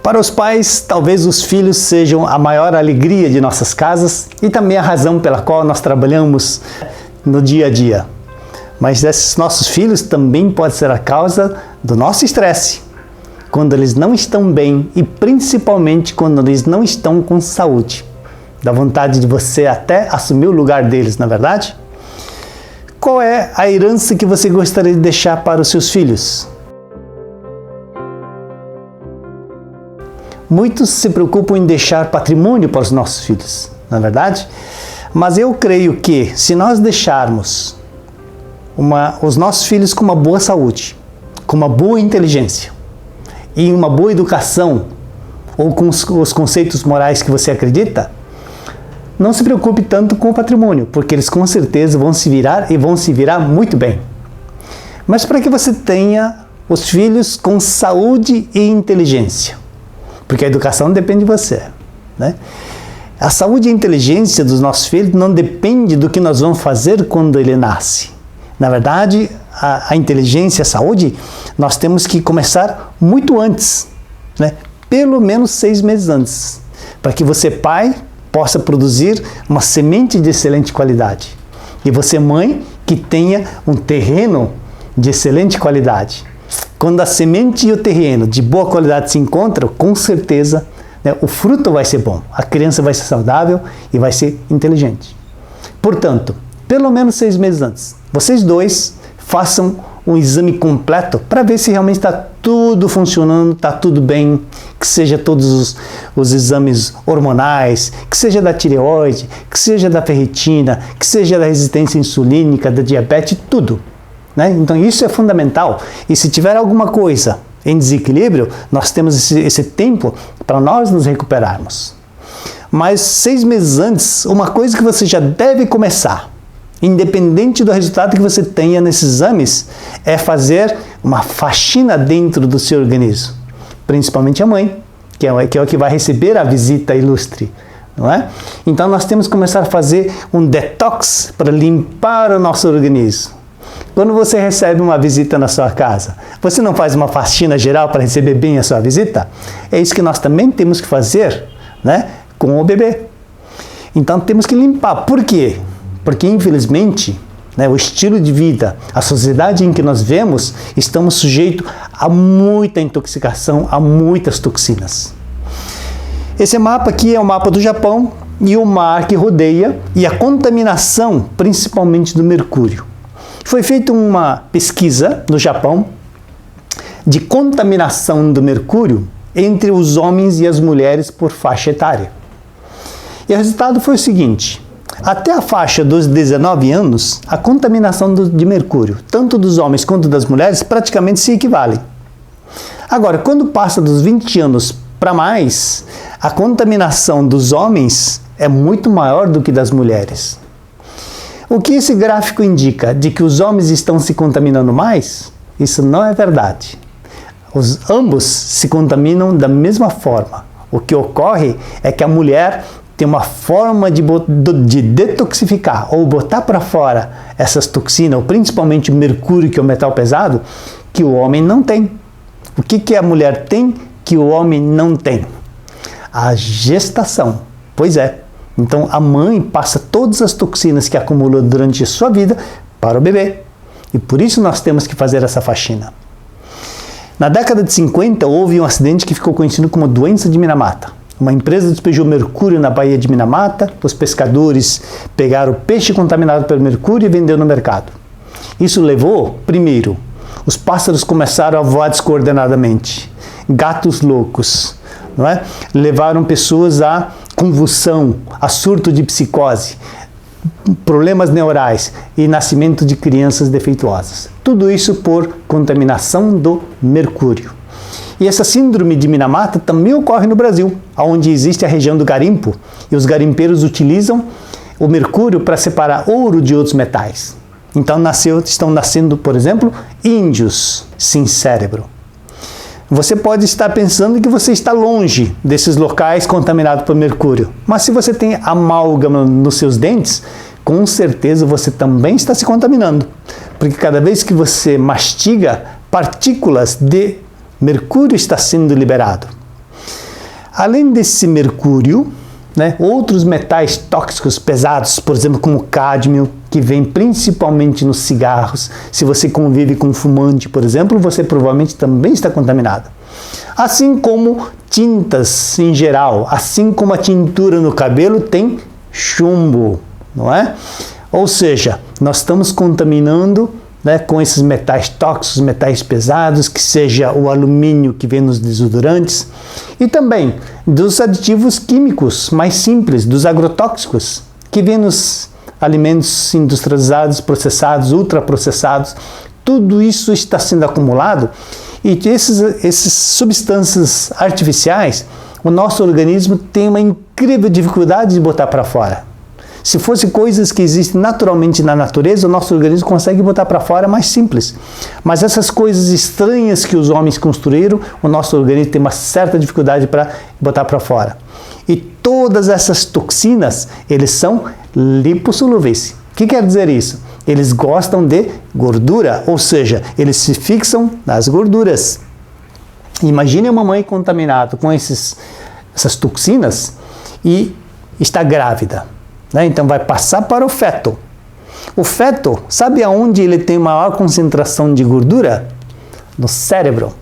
Para os pais, talvez os filhos sejam a maior alegria de nossas casas e também a razão pela qual nós trabalhamos no dia a dia. Mas esses nossos filhos também podem ser a causa do nosso estresse, quando eles não estão bem e principalmente quando eles não estão com saúde. Dá vontade de você até assumir o lugar deles, não é verdade? Qual é a herança que você gostaria de deixar para os seus filhos? Muitos se preocupam em deixar patrimônio para os nossos filhos, não é verdade? Mas eu creio que se nós deixarmos os nossos filhos com uma boa saúde, com uma boa inteligência e uma boa educação, ou com os conceitos morais que você acredita, não se preocupe tanto com o patrimônio, porque eles com certeza vão se virar e vão se virar muito bem. Mas para que você tenha os filhos com saúde e inteligência, porque a educação depende de você, né? A saúde e a inteligência dos nossos filhos não depende do que nós vamos fazer quando ele nasce. Na verdade, a inteligência, a saúde, nós temos que começar muito antes, né? Pelo menos 6 meses antes, para que você, pai, possa produzir uma semente de excelente qualidade. E você, mãe, que tenha um terreno de excelente qualidade. Quando a semente e o terreno de boa qualidade se encontram, com certeza, né, o fruto vai ser bom, a criança vai ser saudável e vai ser inteligente. Portanto, pelo menos 6 meses antes, vocês dois façam um exame completo para ver se realmente está tudo funcionando, está tudo bem, que seja todos os exames hormonais, que seja da tireoide, que seja da ferritina, que seja da resistência insulínica, da diabetes, tudo. Né? Então isso é fundamental, e se tiver alguma coisa em desequilíbrio, nós temos esse tempo para nós nos recuperarmos. Mas 6 meses antes, uma coisa que você já deve começar, independente do resultado que você tenha nesses exames, é fazer uma faxina dentro do seu organismo, principalmente a mãe, que é o que vai receber a visita ilustre. Não é? Então nós temos que começar a fazer um detox para limpar o nosso organismo. Quando você recebe uma visita na sua casa, você não faz uma faxina geral para receber bem a sua visita? É isso que nós também temos que fazer, né, com o bebê. Então temos que limpar. Por quê? Porque infelizmente, né, o estilo de vida, a sociedade em que nós vivemos, estamos sujeitos a muita intoxicação, a muitas toxinas. Esse mapa aqui é o mapa do Japão e o mar que rodeia e a contaminação, principalmente do mercúrio. Foi feita uma pesquisa no Japão de contaminação do mercúrio entre os homens e as mulheres por faixa etária. E o resultado foi o seguinte: até a faixa dos 19 anos, a contaminação de mercúrio, tanto dos homens quanto das mulheres, praticamente se equivalem. Agora, quando passa dos 20 anos para mais, a contaminação dos homens é muito maior do que das mulheres. O que esse gráfico indica? De que os homens estão se contaminando mais? Isso não é verdade. Ambos se contaminam da mesma forma. O que ocorre é que a mulher tem uma forma de detoxificar ou botar para fora essas toxinas, ou principalmente o mercúrio, que é o metal pesado, que o homem não tem. O que a mulher tem que o homem não tem? A gestação. Pois é. Então a mãe passa todas as toxinas que acumulou durante a sua vida para o bebê. E por isso nós temos que fazer essa faxina. Na década de 50 houve um acidente que ficou conhecido como doença de Minamata. Uma empresa despejou mercúrio na Baía de Minamata, os pescadores pegaram o peixe contaminado pelo mercúrio e venderam no mercado. Isso levou, primeiro, os pássaros começaram a voar descoordenadamente, gatos loucos, não é? Levaram pessoas a convulsão, a surto de psicose, problemas neurais e nascimento de crianças defeituosas. Tudo isso por contaminação do mercúrio. E essa síndrome de Minamata também ocorre no Brasil, onde existe a região do garimpo, e os garimpeiros utilizam o mercúrio para separar ouro de outros metais. Então estão nascendo, por exemplo, índios sem cérebro. Você pode estar pensando que você está longe desses locais contaminados por mercúrio, mas se você tem amálgama nos seus dentes, com certeza você também está se contaminando, porque cada vez que você mastiga, partículas de mercúrio está sendo liberado. Além desse mercúrio, né, outros metais tóxicos pesados, por exemplo, como o cádmio, que vem principalmente nos cigarros. Se você convive com um fumante, por exemplo, você provavelmente também está contaminado. Assim como tintas em geral, assim como a tintura no cabelo tem chumbo, não é? Ou seja, nós estamos contaminando, né, com esses metais tóxicos, metais pesados, que seja o alumínio que vem nos desodorantes, e também dos aditivos químicos mais simples, dos agrotóxicos, que vem nos alimentos industrializados, processados, ultraprocessados. Tudo isso está sendo acumulado e essas substâncias artificiais, o nosso organismo tem uma incrível dificuldade de botar para fora. Se fosse coisas que existem naturalmente na natureza, o nosso organismo consegue botar para fora mais simples. Mas essas coisas estranhas que os homens construíram, o nosso organismo tem uma certa dificuldade para botar para fora. E todas essas toxinas, eles são lipossolúveis. O que quer dizer isso? Eles gostam de gordura, ou seja, eles se fixam nas gorduras. Imagine uma mãe contaminada com essas toxinas e está grávida. Então vai passar para o feto. O feto, sabe aonde ele tem maior concentração de gordura? No cérebro.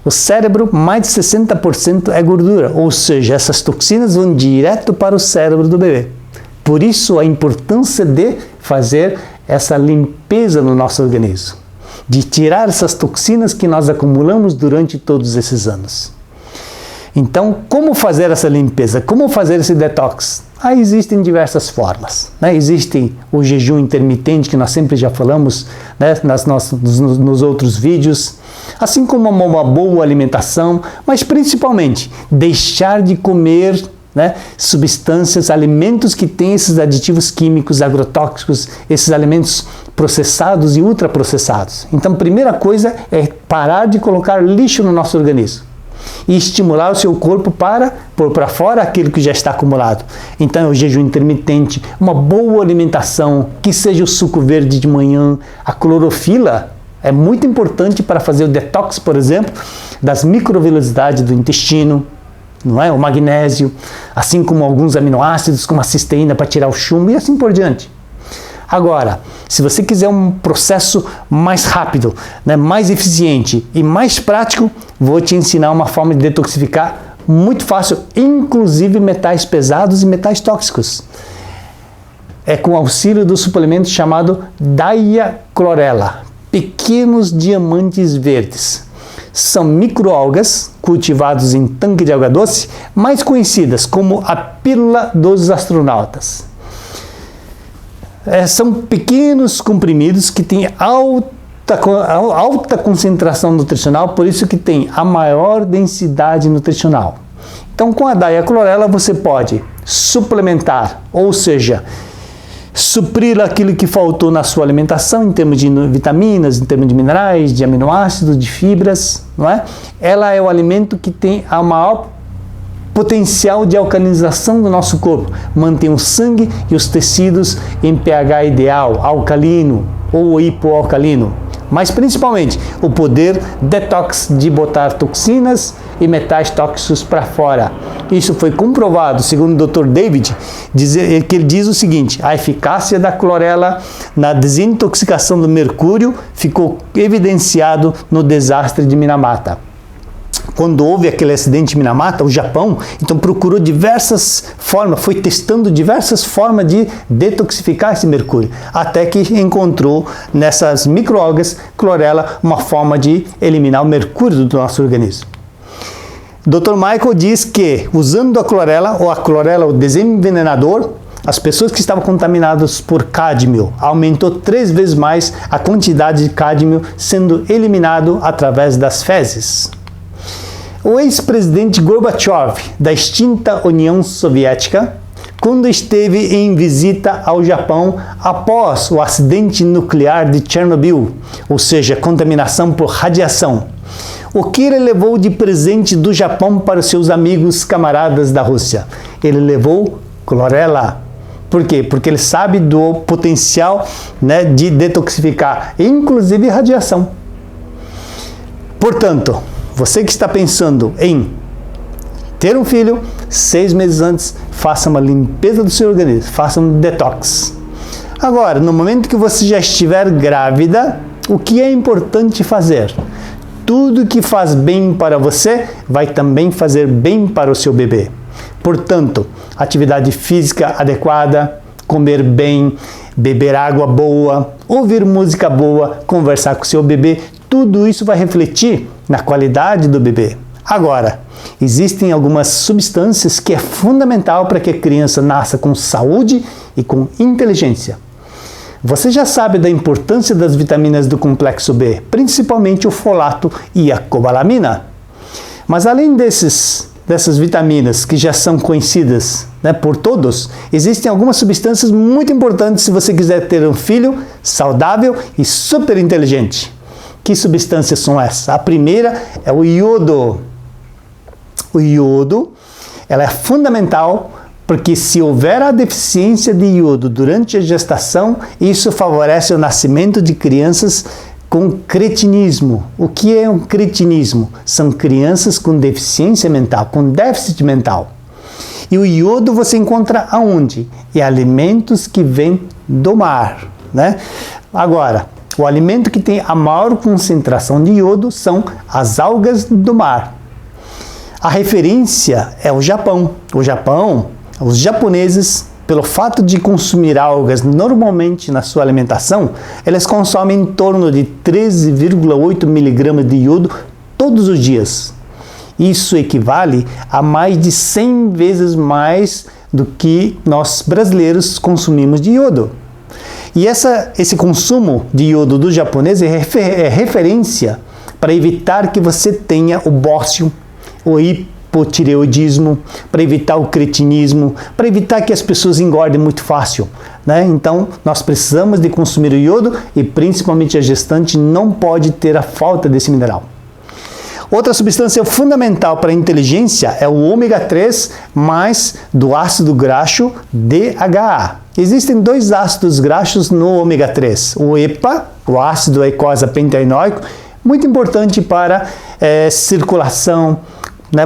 O cérebro, mais de 60% é gordura, ou seja, essas toxinas vão direto para o cérebro do bebê. Por isso a importância de fazer essa limpeza no nosso organismo, de tirar essas toxinas que nós acumulamos durante todos esses anos. Então, como fazer essa limpeza? Como fazer esse detox? Existem diversas formas, né? Existe o jejum intermitente, que nós sempre já falamos, né, nos outros vídeos, assim como uma boa alimentação, mas principalmente deixar de comer, né, substâncias, alimentos que têm esses aditivos químicos, agrotóxicos, esses alimentos processados e ultraprocessados. Então, a primeira coisa é parar de colocar lixo no nosso organismo e estimular o seu corpo para pôr para fora aquilo que já está acumulado. Então, é o jejum intermitente, uma boa alimentação, que seja o suco verde de manhã, a clorofila é muito importante para fazer o detox, por exemplo, das microvelocidades do intestino, não é? O magnésio, assim como alguns aminoácidos, como a cisteína para tirar o chumbo e assim por diante. Agora, se você quiser um processo mais rápido, né, mais eficiente e mais prático, vou te ensinar uma forma de detoxificar muito fácil, inclusive metais pesados e metais tóxicos. É com o auxílio do suplemento chamado Diaclorella, pequenos diamantes verdes. São microalgas cultivados em tanque de água doce, mais conhecidas como a pílula dos astronautas. São pequenos comprimidos que têm alta concentração nutricional, por isso que tem a maior densidade nutricional. Então, com a Diaclorella você pode suplementar, ou seja, suprir aquilo que faltou na sua alimentação em termos de vitaminas, em termos de minerais, de aminoácidos, de fibras, não é? Ela é o alimento que tem a maior potencial de alcalinização do nosso corpo, mantém o sangue e os tecidos em pH ideal, alcalino ou hipoalcalino, mas principalmente o poder detox de botar toxinas e metais tóxicos para fora. Isso foi comprovado, segundo o Dr. David, que ele diz o seguinte: a eficácia da clorela na desintoxicação do mercúrio ficou evidenciado no desastre de Minamata. Quando houve aquele acidente em Minamata, o Japão, então procurou diversas formas, foi testando diversas formas de detoxificar esse mercúrio, até que encontrou nessas microalgas clorela uma forma de eliminar o mercúrio do nosso organismo. Dr. Michael diz que, usando a clorela, o desenvenenador, as pessoas que estavam contaminadas por cádmio, aumentou 3 vezes mais a quantidade de cádmio sendo eliminado através das fezes. O ex-presidente Gorbachev, da extinta União Soviética, quando esteve em visita ao Japão após o acidente nuclear de Chernobyl, ou seja, contaminação por radiação, o que ele levou de presente do Japão para os seus amigos camaradas da Rússia? Ele levou clorela. Por quê? Porque ele sabe do potencial, né, de detoxificar, inclusive radiação. Portanto, você que está pensando em ter um filho, 6 meses antes, faça uma limpeza do seu organismo, faça um detox. Agora, no momento que você já estiver grávida, o que é importante fazer? Tudo que faz bem para você, vai também fazer bem para o seu bebê. Portanto, atividade física adequada, comer bem, beber água boa, ouvir música boa, conversar com o seu bebê, tudo isso vai refletir na qualidade do bebê. Agora, existem algumas substâncias que é fundamental para que a criança nasça com saúde e com inteligência. Você já sabe da importância das vitaminas do complexo B, principalmente o folato e a cobalamina. Mas além dessas vitaminas que já são conhecidas, né, por todos, existem algumas substâncias muito importantes se você quiser ter um filho saudável e super inteligente. Que substâncias são essas? A primeira é o iodo. O iodo, ela é fundamental porque se houver a deficiência de iodo durante a gestação, isso favorece o nascimento de crianças com cretinismo. O que é um cretinismo? São crianças com deficiência mental, com déficit mental. E o iodo você encontra aonde? Em alimentos que vêm do mar, né? Agora, o alimento que tem a maior concentração de iodo são as algas do mar. A referência é o Japão. O Japão, os japoneses, pelo fato de consumir algas normalmente na sua alimentação, eles consomem em torno de 13,8 mg de iodo todos os dias. Isso equivale a mais de 100 vezes mais do que nós brasileiros consumimos de iodo. E esse consumo de iodo do japonês é referência para evitar que você tenha o bócio, o hipotireoidismo, para evitar o cretinismo, para evitar que as pessoas engordem muito fácil, né? Então, nós precisamos de consumir o iodo e principalmente a gestante não pode ter a falta desse mineral. Outra substância fundamental para a inteligência é o ômega 3 mais do ácido graxo DHA. Existem 2 ácidos graxos no ômega 3. O EPA, o ácido eicosapentaenoico, muito importante para circulação, né,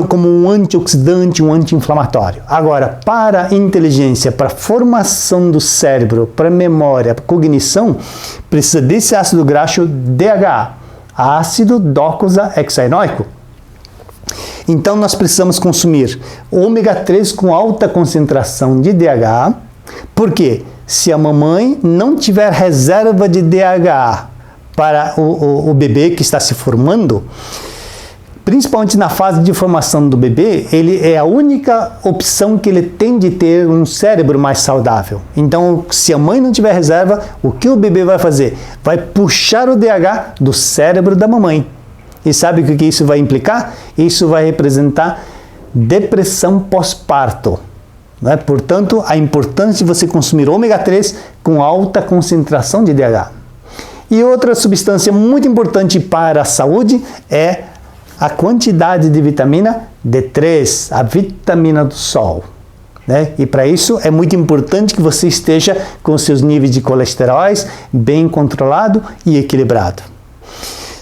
como um antioxidante, um anti-inflamatório. Agora, para a inteligência, para a formação do cérebro, para a memória, para a cognição, precisa desse ácido graxo DHA, ácido docosahexaenoico. Então, nós precisamos consumir ômega 3 com alta concentração de DHA, porque se a mamãe não tiver reserva de DHA para o bebê que está se formando, principalmente na fase de formação do bebê, ele é a única opção que ele tem de ter um cérebro mais saudável. Então, se a mãe não tiver reserva, o que o bebê vai fazer? Vai puxar o DHA do cérebro da mamãe. E sabe o que isso vai implicar? Isso vai representar depressão pós-parto, né? Portanto, a importância de você consumir ômega 3 com alta concentração de DHA. E outra substância muito importante para a saúde é a quantidade de vitamina D3, a vitamina do sol, né? E para isso é muito importante que você esteja com seus níveis de colesteróis bem controlado e equilibrado.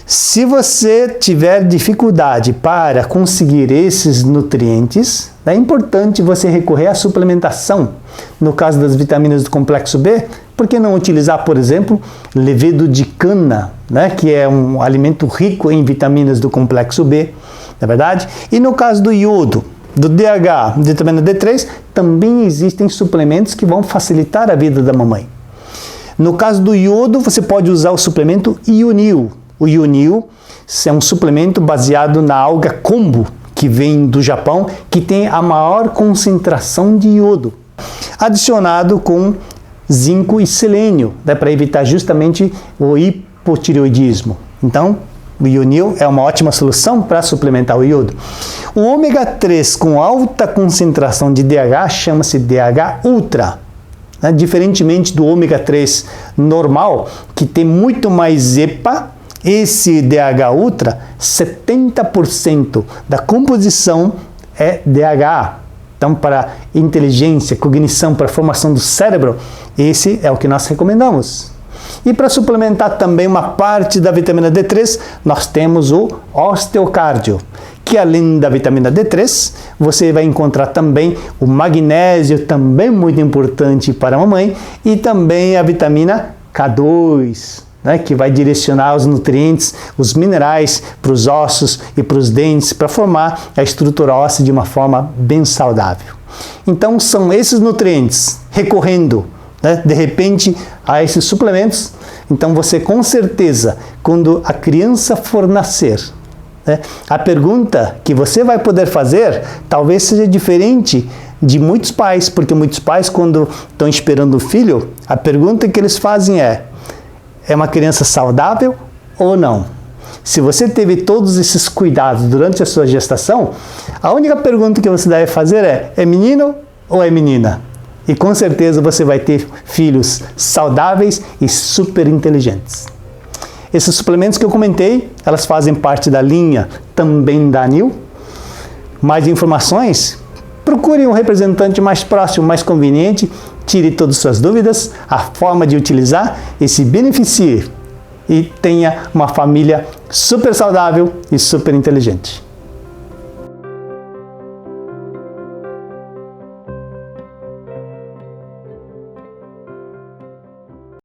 Se você tiver dificuldade para conseguir esses nutrientes, é importante você recorrer à suplementação. No caso das vitaminas do complexo B, por que não utilizar, por exemplo, levedo de cana, né, que é um alimento rico em vitaminas do complexo B, não é verdade? E no caso do iodo, do DHA, vitamina D3, também existem suplementos que vão facilitar a vida da mamãe. No caso do iodo, você pode usar o suplemento Ionil. O Ionil é um suplemento baseado na alga kombu, que vem do Japão, que tem a maior concentração de iodo, adicionado com zinco e selênio, né, para evitar justamente o hipotireoidismo. Então, o Ionil é uma ótima solução para suplementar o iodo. O ômega 3 com alta concentração de DHA chama-se DHA Ultra. Né, diferentemente do ômega 3 normal, que tem muito mais EPA, esse DHA Ultra, 70% da composição é DHA. Então, para inteligência, cognição, para a formação do cérebro, esse é o que nós recomendamos. E para suplementar também uma parte da vitamina D3, nós temos o osteocárdio, que além da vitamina D3, você vai encontrar também o magnésio, também muito importante para a mamãe, e também a vitamina K2, né, que vai direcionar os nutrientes, os minerais para os ossos e para os dentes, para formar a estrutura óssea de uma forma bem saudável. Então são esses nutrientes recorrendo, né, de repente a esses suplementos. Então você com certeza, quando a criança for nascer, né, a pergunta que você vai poder fazer talvez seja diferente de muitos pais, porque muitos pais quando estão esperando o filho, a pergunta que eles fazem é uma criança saudável ou não? Se você teve todos esses cuidados durante a sua gestação, a única pergunta que você deve fazer é menino ou é menina? E com certeza você vai ter filhos saudáveis e super inteligentes. Esses suplementos que eu comentei, elas fazem parte da linha também da ANIL. Mais informações? Procure um representante mais próximo, mais conveniente, tire todas as suas dúvidas, a forma de utilizar e se beneficie. E tenha uma família super saudável e super inteligente.